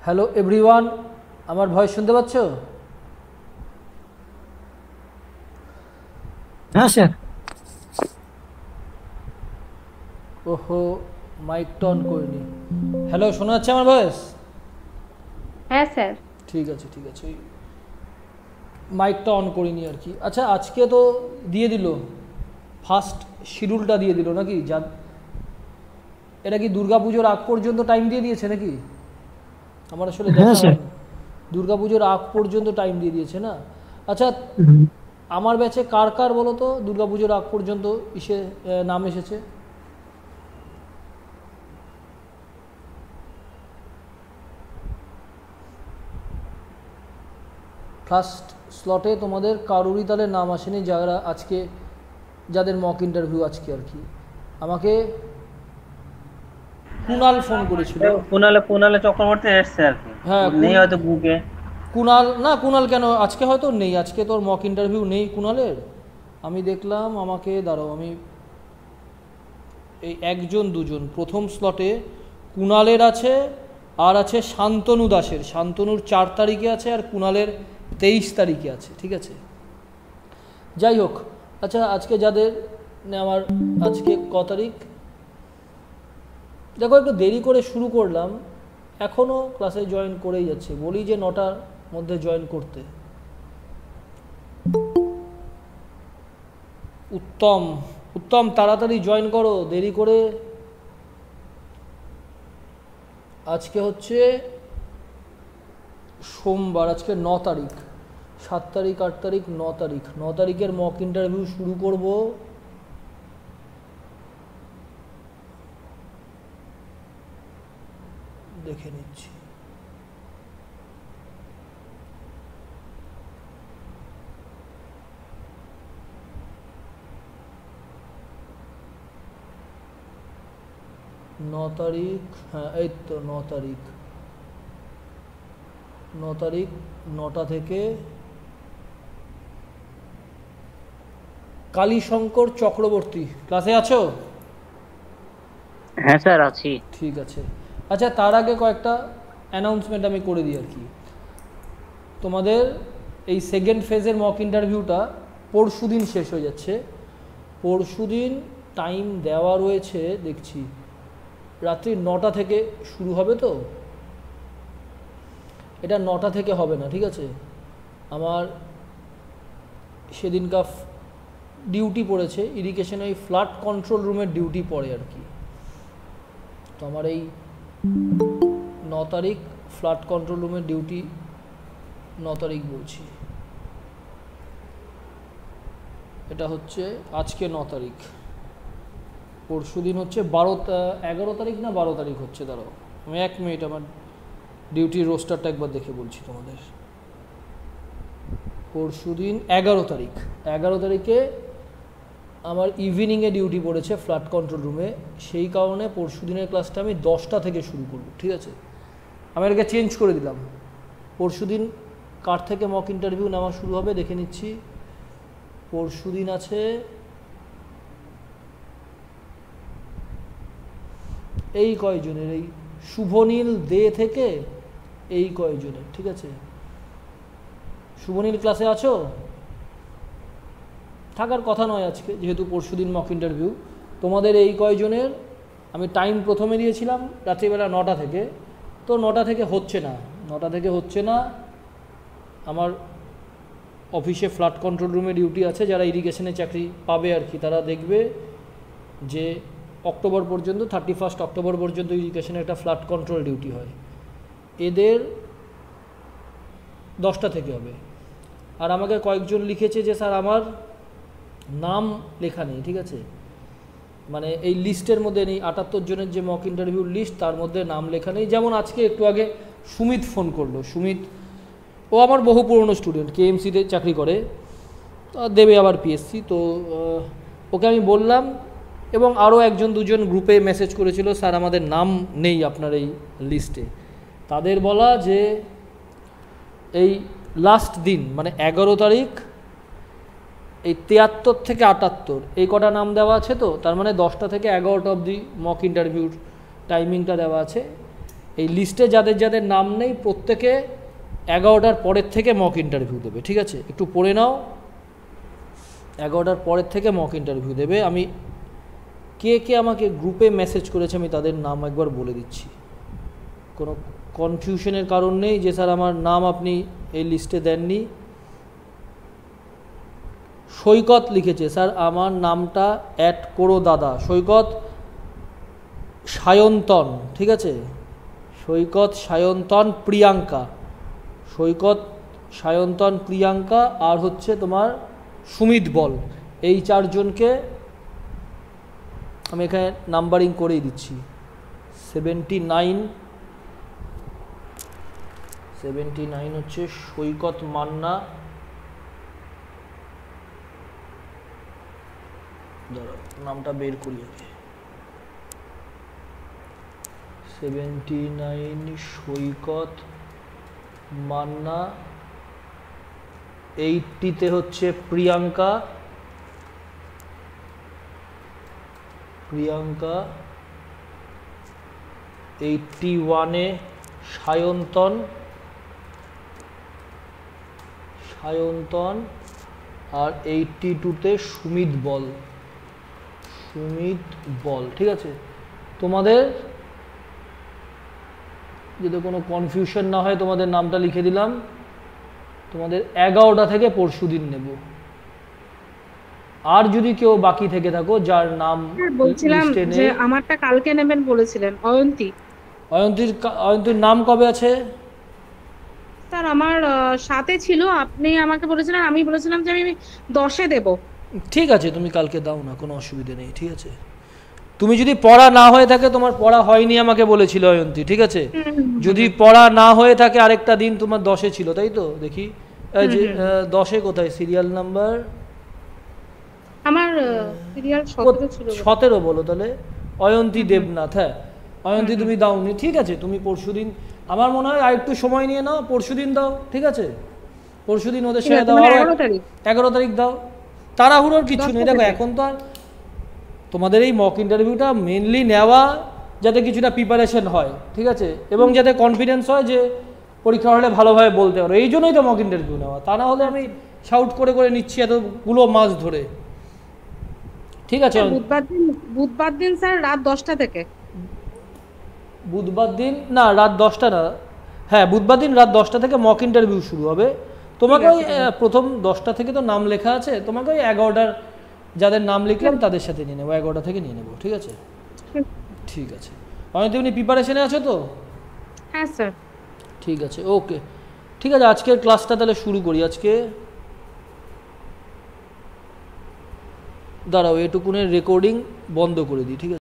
Hello everyone, আমার voice শুনতে পাচ্ছ? হ্যাঁ স্যার। ওহো, মাইকটা অন করিনি। হ্যালো, শোনা যাচ্ছে আমার ভয়েস? হ্যাঁ স্যার। ঠিক আছে ঠিক আছে, ওই মাইকটা অন করিনি আর কি। আচ্ছা, আজকে তো দিয়ে দিল, ফার্স্ট শিডিউলটা দিয়ে দিল নাকি? এটা কি দুর্গাপুজোর আগ পর্যন্ত টাইম দিয়ে দিয়েছে নাকি? আমার আসলে হ্যাঁ দেখা স্যার। হয়নি। দুর্গাপুজোর আগ পর্যন্ত টাইম দিয়ে দিয়েছে না? আচ্ছা, আমার ব্যাচে কার কার বলো তো দুর্গাপুজোর আগ পর্যন্ত নাম এসেছে? ফার্স্ট স্লটে তোমাদের কারুরই তাহলে নাম আসেনি, যারা আজকে, যাদের মক ইন্টারভিউ আজকে আর কি। আমাকে কুনাল ফোন করেছিল। কুনালে চক্রবর্তী এসছে আর কি। হ্যাঁ, নেই হয়তো গ্রুপে। কুনাল না, কুনাল কেন আজকে হয়তো নেই, আজকে তোর মক ইন্টারভিউ নেই কুনালের। আমি দেখলাম, আমাকে দাঁড়াও, আমি এই একজন দুজন প্রথম স্লটে কুনালের আছে, আর আছে শান্তনু দাসের। শান্তনুর 4 তারিখে আছে, আর কুনালের 23 তারিখে আছে। ঠিক আছে, যাই হোক। আচ্ছা, আজকে যাদের আমার, আজকে ক তারিখ দেখো, একটু দেরি করে শুরু করলাম, এখনও ক্লাসে জয়েন করেই যাচ্ছে। বলি যে 9টার মধ্যে জয়েন করতে। উত্তম উত্তম, তাড়াতাড়ি জয়েন করো, দেরি করে। আজকে হচ্ছে সোমবার, আজকে 9 তারিখ, 7 তারিখ, 8 তারিখ, 9 তারিখ। 9 তারিখের মক ইন্টারভিউ শুরু করব দেখে নিচ্ছি। ন তারিখ, হ্যাঁ এই তো 9 তারিখ। 9 তারিখ 9টা থেকে কালীশঙ্কর চক্রবর্তী, ক্লাসে আছো? হ্যাঁ স্যার আছি। ঠিক আছে। আচ্ছা, তার আগে কয়েকটা অ্যানাউন্সমেন্ট আমি করে দিই আর কি। তোমাদের এই সেকেন্ড ফেজের মক ইন্টারভিউটা পরশুদিন শেষ হয়ে যাচ্ছে। পরশুদিন টাইম দেওয়া রয়েছে, দেখছি রাত্রি 9টা থেকে শুরু হবে। তো এটা 9টা থেকে হবে না, ঠিক আছে? আমার সেদিনকার ডিউটি পড়েছে ইরিগেশনে, ওই ফ্লাড কন্ট্রোল রুমের ডিউটি পড়ে আর কি। তো আমার এই 9 তারিখ ফ্লাড কন্ট্রোল রুমের ডিউটি, 9 তারিখ বলছি, এটা হচ্ছে আজকে 9 তারিখ। পরশু দিন হচ্ছে 11 তারিখ না 12 তারিখ হচ্ছে, দাঁড়াও আমি 1 মিনিট আমার ডিউটির রোস্টারটা একবার দেখে বলছি তোমাদের। পরশু দিন 11 তারিখ, 11 তারিখে আমার ইভিনিংয়ে ডিউটি পড়েছে ফ্লাড কন্ট্রোল রুমে। সেই কারণে পরশু দিনের ক্লাসটা আমি 10টা থেকে শুরু করব, ঠিক আছে? আমি এটাকে চেঞ্জ করে দিলাম। পরশু দিন কার থেকে মক ইন্টারভিউ নেওয়া শুরু হবে দেখে নিচ্ছি। পরশু দিন আছে এই কয়জনের, এই শুভনীল দে থেকে এই কয়জনের, ঠিক আছে? শুভনীল ক্লাসে আছো? থাকার কথা নয় আজকে, যেহেতু পরশুদিন মক ইন্টারভিউ। তোমাদের এই কয়জনের আমি টাইম প্রথমে দিয়েছিলাম রাত্রিবেলা 9টা থেকে, তো 9টা থেকে হচ্ছে না, 9টা থেকে হচ্ছে না। আমার অফিসে ফ্লাড কন্ট্রোল রুমে ডিউটি আছে, যারা ইরিগেশনে চাকরি পাবে আর কি, তারা দেখবে যে অক্টোবর পর্যন্ত, 31 অক্টোবর পর্যন্ত ইরিগেশনে একটা ফ্লাড কন্ট্রোল ডিউটি হয়। এদের 10টা থেকে হবে। আর আমাকে কয়েকজন লিখেছে যে স্যার আমার নাম লেখা নেই, ঠিক আছে? মানে এই লিস্টের মধ্যে নেই, 78 জনের যে মক ইন্টারভিউ লিস্ট, তার মধ্যে নাম লেখা নেই। যেমন আজকে একটু আগে সুমিত ফোন করলো। সুমিত, ও আমার বহু পুরনো স্টুডেন্ট, কেএমসিতে চাকরি করে, দেবে আবার পিএসসি। তো ওকে আমি বললাম, এবং আরও একজন দুজন গ্রুপে মেসেজ করেছিল, স্যার আমাদের নাম নেই আপনার এই লিস্টে। তাদের বলা যে এই লাস্ট দিন মানে 11 তারিখ, এই 73 থেকে 78 এই কটা নাম দেওয়া আছে। তো তার মানে 10টা থেকে 11টা অবধি মক ইন্টারভিউর টাইমিংটা দেওয়া আছে। এই লিস্টে যাদের যাদের নাম নেই প্রত্যেকে 11টার পরের থেকে মক ইন্টারভিউ দেবে, ঠিক আছে? একটু পড়ে নাও, 11টার পরের থেকে মক ইন্টারভিউ দেবে। আমি কে কে আমাকে গ্রুপে মেসেজ করেছে আমি তাদের নাম একবার বলে দিচ্ছি, কোনো কনফিউশনের কারণ নেই যে স্যার আমার নাম আপনি এই লিস্টে দেননি। সৈকত লিখেছে, স্যার আমার নামটা অ্যাড করো দাদা। সৈকত সায়ন্তন, ঠিক আছে? সৈকত সায়ন্তন প্রিয়াঙ্কা, সৈকত সায়ন্তন প্রিয়াঙ্কা আর হচ্ছে তোমার সুমিত বল, এই চারজনকে আমি এখানে নাম্বারিং করেই দিচ্ছি। 79 হচ্ছে সৈকত মান্না, দাঁড়াও নামটা বের করি আগে। 79 সৈকত মান্না, 80-তে হচ্ছে প্রিয়াঙ্কা, 81-এ সায়ন্তন, আর 82-তে সুমিত বল, ঠিক আছে? তোমাদের যদি কোনো কনফিউশন না হয় তোমাদের নামটা লিখে দিলাম। তোমাদের 11টা থেকে পরশু দিন নেব। আর যদি কেউ বাকি থেকে থাকো যার নাম বলছিলাম যে আমারটা কালকে নেবেন বলেছিলেন, অয়ন্তীর নাম কবে আছে? স্যার আমার 7-এ ছিল, আপনি আমাকে বলেছিলেন, আমি বলেছিলাম যে আমি 10-এ দেব। ঠিক আছে, তুমি কালকে দাও না, কোনো অসুবিধা নেই, ঠিক আছে? তুমি যদি পড়া না হয়ে থাকে, তোমার পড়া হয়নি আমাকে বলেছিল অয়ন্তী, ঠিক আছে? যদি পড়া না হয়ে থাকে আরেকটা দিন তোমার 10-এ ছিল, তাই তো? দেখি এই যে 10-এ কোথায় সিরিয়াল নাম্বার? আমার সিরিয়াল 17 ছিল। 17 বলো তাহলে। অয়ন্তী দেবনাথ, হ্যাঁ অয়ন্তী তুমি দাওনি, ঠিক আছে? তুমি পরশুদিন, আমার মনে হয় আর একটু সময় নিয়ে নাও, পরশুদিন দাও, ঠিক আছে? পরশুদিন ওদের সঙ্গে দাও, 11 তারিখ দাও, তাড়াহুড়োর কিছু নেই। দেখো এখন তো আর তোমাদের এই মক ইন্টারভিউটা মেনলি নেওয়া যাতে কিছুটা প্রিপারেশন হয়, ঠিক আছে? এবং যাতে কনফিডেন্স হয় যে পরীক্ষা হলে ভালোভাবে বলতে পারো, এই জন্যই তো মক ইন্টারভিউ নেওয়া। তা না হলে আমি শাউট করে করে নিচ্ছি এতগুলো মাস ধরে, ঠিক আছে? বুধবার দিন স্যার রাত 10টা থেকে। বুধবার দিন না, রাত 10টা না, হ্যাঁ বুধবার দিন রাত 10টা থেকে মক ইন্টারভিউ শুরু হবে। তোমাকে ওই প্রথম 10টা থেকে তো নাম লেখা আছে, তোমাকে ওই 11টার যাদের নাম লিখলাম তাদের সাথে নিয়ে নেবো, 11টা থেকে নিয়ে নেবো, ঠিক আছে? ঠিক আছে। তুমি প্রিপারেশনে আছো তো? হ্যাঁ স্যার। ঠিক আছে, ওকে, ঠিক আছে। আজকের ক্লাসটা তাহলে শুরু করি। আজকে দাঁড়াও এটুকুনের রেকর্ডিং বন্ধ করে দিই, ঠিক আছে?